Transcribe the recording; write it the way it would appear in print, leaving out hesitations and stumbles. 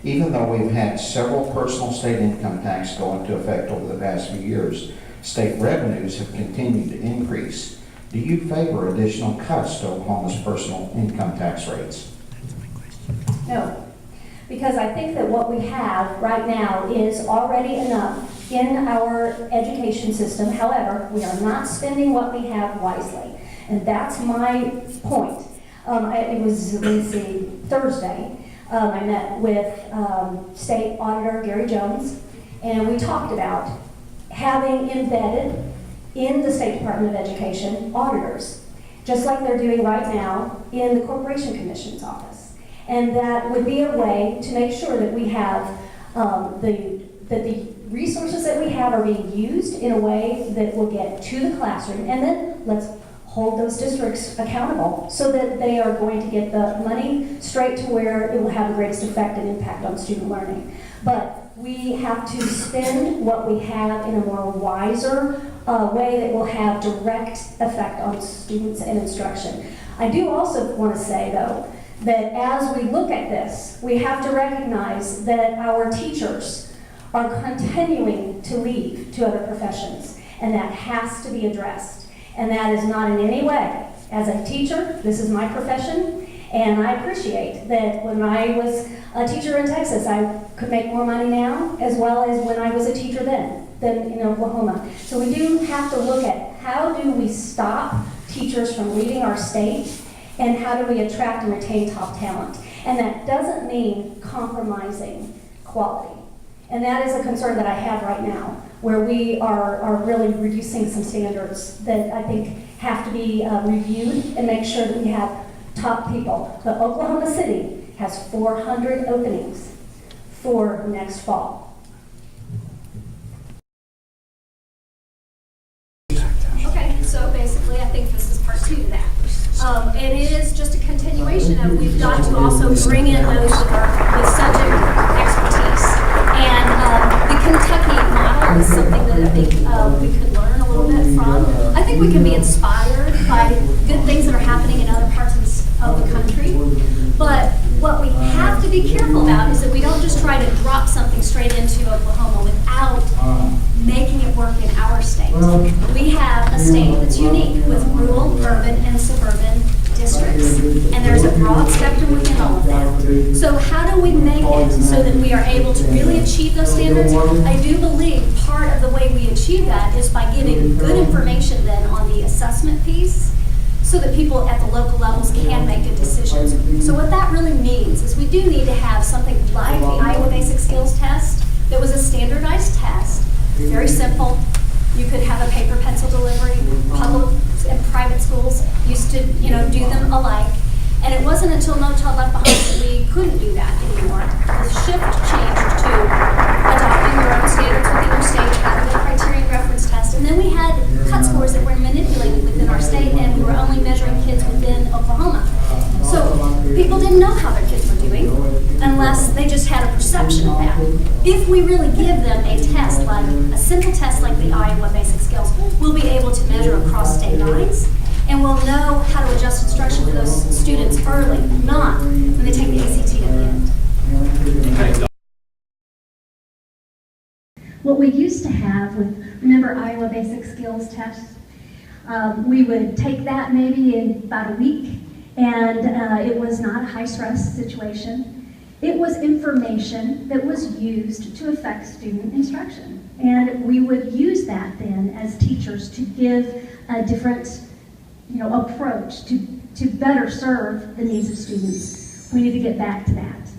Even though we've had several personal state income tax go into effect over the past few years, state revenues have continued to increase. Do you favor additional cuts to Oklahoma's personal income tax rates? No, because I think that what we have right now is already enough in our education system. However, we are not spending what we have wisely, and that's my point. It was, let's see, Thursday. I met with State Auditor Gary Jones, and we talked about having embedded in the State Department of Education auditors, just like they're doing right now in the Corporation Commission's office. And that would be a way to make sure that we have that the resources that we have are being used in a way that will get to the classroom, and then let's hold those districts accountable so that they are going to get the money straight to where it will have the greatest effect and impact on student learning. But we have to spend what we have in a more wiser way that will have direct effect on students and instruction. I do also want to say, though, that as we look at this, we have to recognize that our teachers are continuing to leave to other professions, and that has to be addressed. And that is not in any way, as a teacher, this is my profession, and I appreciate that when I was a teacher in Texas, I could make more money now, as well as when I was a teacher then in Oklahoma. So we do have to look at how do we stop teachers from leaving our state, and how do we attract and retain top talent. And that doesn't mean compromising quality. And that is a concern that I have right now, where we are really reducing some standards that I think have to be reviewed and make sure that we have top people. But Oklahoma City has 400 openings for next fall. Okay, so basically I think this is part 2 to that. It is just a continuation of we've got to also bring in those with subject expertise. And the Kentucky model is something that I think we could learn a little bit from. I think we can be inspired by good things that are happening in other parts of the country. But what we have to be careful about is that we don't just try to drop something straight into Oklahoma without making it work in our state. We have a state that's unique with rural, urban, and suburban districts, and there's a broad spectrum within all of that. So how do we make it so that we are able to really achieve those standards? I do believe part of the way we achieve that is by giving good information then on the assessment piece, so that people at the local levels can make good decisions. So what that really means is we do need to have something like the Iowa Basic Skills Test that was a standardized test, very simple. You could have a paper pencil delivery. Public and private schools used to, do them alike. And it wasn't until No Child Left Behind that we couldn't do that anymore. The shift changed to adopting your own standards within your state, having a criterion reference test, and then we had cut scores that were manipulated within our state, and we were only measuring kids within Oklahoma. So people didn't know how their kids were doing unless they just had a perception of that. If we really give them a test, like a simple test like the Iowa Basic Skills, we'll be able to measure across state lines, and we'll know how to adjust instruction for those students early, not when they take the ACT at the end. What we used to have remember Iowa Basic Skills Test? We would take that maybe in about a week, and it was not a high stress situation. It was information that was used to affect student instruction. And we would use that then as teachers to give a different approach to better serve the needs of students. We need to get back to that.